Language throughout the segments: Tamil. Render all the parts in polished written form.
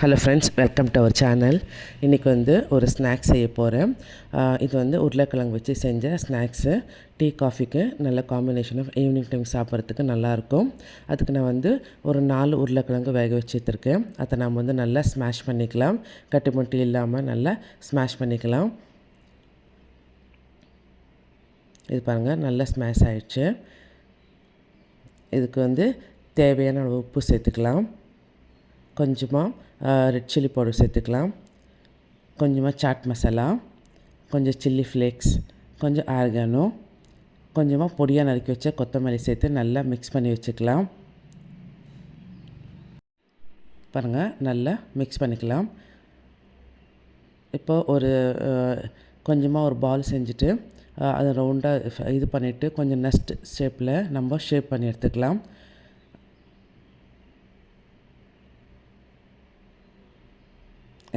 Hello friends, welcome to our channel. இன்றைக்கி வந்து ஒரு ஸ்நாக்ஸ் செய்ய போகிறேன். இது வந்து உருளைக்கிழங்கு வச்சு செஞ்ச ஸ்நாக்ஸு. டீ காஃபிக்கு நல்ல காம்பினேஷன் ஈவினிங் டைம் சாப்பிட்றதுக்கு நல்லாயிருக்கும். அதுக்கு நான் வந்து ஒரு 4 உருளைக்கிழங்கு வேக வச்சு எடுத்துருக்கேன். அதை நம்ம வந்து நல்லா ஸ்மாஷ் பண்ணிக்கலாம். கட்டி முட்டி இல்லாமல் நல்லா ஸ்மாஷ் பண்ணிக்கலாம். இது பாருங்கள், நல்லா ஸ்மாஷ் ஆகிடுச்சு. இதுக்கு வந்து தேவையான அளவு உப்பு சேர்த்துக்கலாம். கொஞ்சமாக ரெட் சில்லி பவுடர் சேர்த்துக்கலாம். கொஞ்சமாக சாட் மசாலா, கொஞ்சம் சில்லி ஃப்ளேக்ஸ், கொஞ்சம் ஆர்கானோ, கொஞ்சமாக பொடியாக நறுக்கி வச்ச கொத்தமல்லி சேர்த்து நல்லா மிக்ஸ் பண்ணி வச்சுக்கலாம். பாருங்கள், நல்லா மிக்ஸ் பண்ணிக்கலாம். இப்போது கொஞ்சமாக ஒரு பால் செஞ்சுட்டு அதை ரவுண்டாக இது பண்ணிவிட்டு கொஞ்சம் நெஸ்ட் ஷேப்பில் நம்ம ஷேப் பண்ணி எடுத்துக்கலாம்.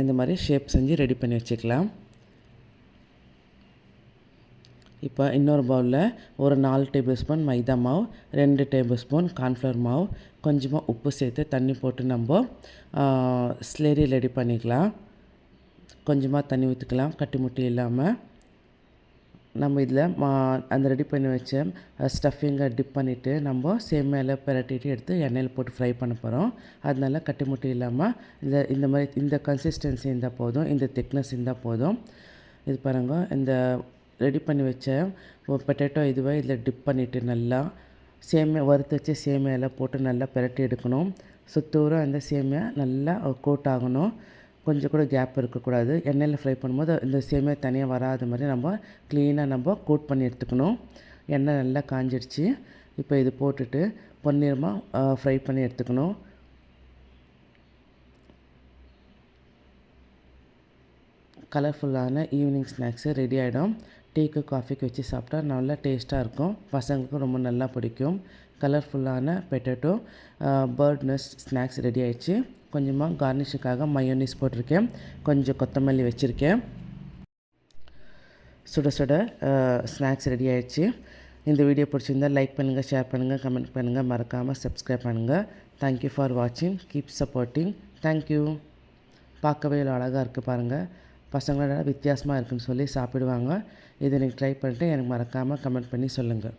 இந்த மாதிரி ஷேப் செஞ்சு ரெடி பண்ணி வச்சுக்கலாம். இப்போ இன்னொரு பவுலில் ஒரு 4 டேபிள் ஸ்பூன் மைதா மாவு, 2 டேபிள் ஸ்பூன் கார்ன்ஃப்ளவர் மாவு, கொஞ்சமாக உப்பு சேர்த்து தண்ணி போட்டு நம்ம ஸ்லெரி ரெடி பண்ணிக்கலாம். கொஞ்சமாக தண்ணி ஊற்றிக்கலாம், கட்டி முட்டி இல்லாமல். நம்ம இதில் அந்த ரெடி பண்ணி வச்ச ஸ்டஃபிங்கை டிப் பண்ணிவிட்டு நம்ம சேமியாவில் பிரட்டிட்டு எடுத்து எண்ணெயில் போட்டு ஃப்ரை பண்ண போகிறோம். அதனால கட்டி முட்டி இல்லாமல் இந்த மாதிரி இந்த கன்சிஸ்டன்சி இருந்தால் போதும், இந்த திக்னஸ் இருந்தால் போதும். இது பாருங்கள், இந்த ரெடி பண்ணி வச்ச பொட்டேட்டோ இதுவே இதில் டிப் பண்ணிவிட்டு நல்லா வறுத்து வச்ச சேமியாவில் போட்டு நல்லா பிரட்டி எடுக்கணும். சுத்தூரம் அந்த சேமியா நல்லா கோட் ஆகணும். கொஞ்சம் கூட கேப் இருக்கக்கூடாது. எண்ணெயில் ஃப்ரை பண்ணும்போது இந்த சேமியா தனியாக வராத மாதிரி நம்ம க்ளீனாக நம்ம கோட் பண்ணி எடுத்துக்கணும். எண்ணெய் நல்லா காஞ்சிடுச்சு. இப்போ இது போட்டுட்டு பொன்னிறமாக ஃப்ரை பண்ணி எடுத்துக்கணும். கலர்ஃபுல்லான ஈவினிங் ஸ்நாக்ஸு ரெடி ஆகிடும். டீக்கு காஃபிக்கு வச்சு சாப்பிட்டா நல்லா டேஸ்ட்டாக இருக்கும். பசங்களுக்கும் ரொம்ப நல்லா பிடிக்கும். கலர்ஃபுல்லான potato bird nest snacks ready ஆகிடுச்சு. கொஞ்சமாக கார்னிஷுக்காக மயோனீஸ் போட்டிருக்கேன், கொஞ்சம் கொத்தமல்லி வச்சுருக்கேன். சுட சுட ஸ்நாக்ஸ் ரெடி ஆகிடுச்சு. இந்த வீடியோ பிடிச்சிருந்தால் லைக் பண்ணுங்கள், ஷேர் பண்ணுங்கள், கமெண்ட் பண்ணுங்கள், மறக்காமல் சப்ஸ்கிரைப் பண்ணுங்கள். தேங்க்யூ ஃபார் வாட்சிங். Keep supporting. தேங்க்யூ. பார்க்கவே அழகாக இருக்குது பாருங்கள். பசங்களோட வித்தியாசமாக இருக்குதுன்னு சொல்லி சாப்பிடுவாங்க. இதை நீங்கள் ட்ரை பண்ணிட்டு எனக்கு மறக்காமல் கமெண்ட் பண்ணி சொல்லுங்கள்.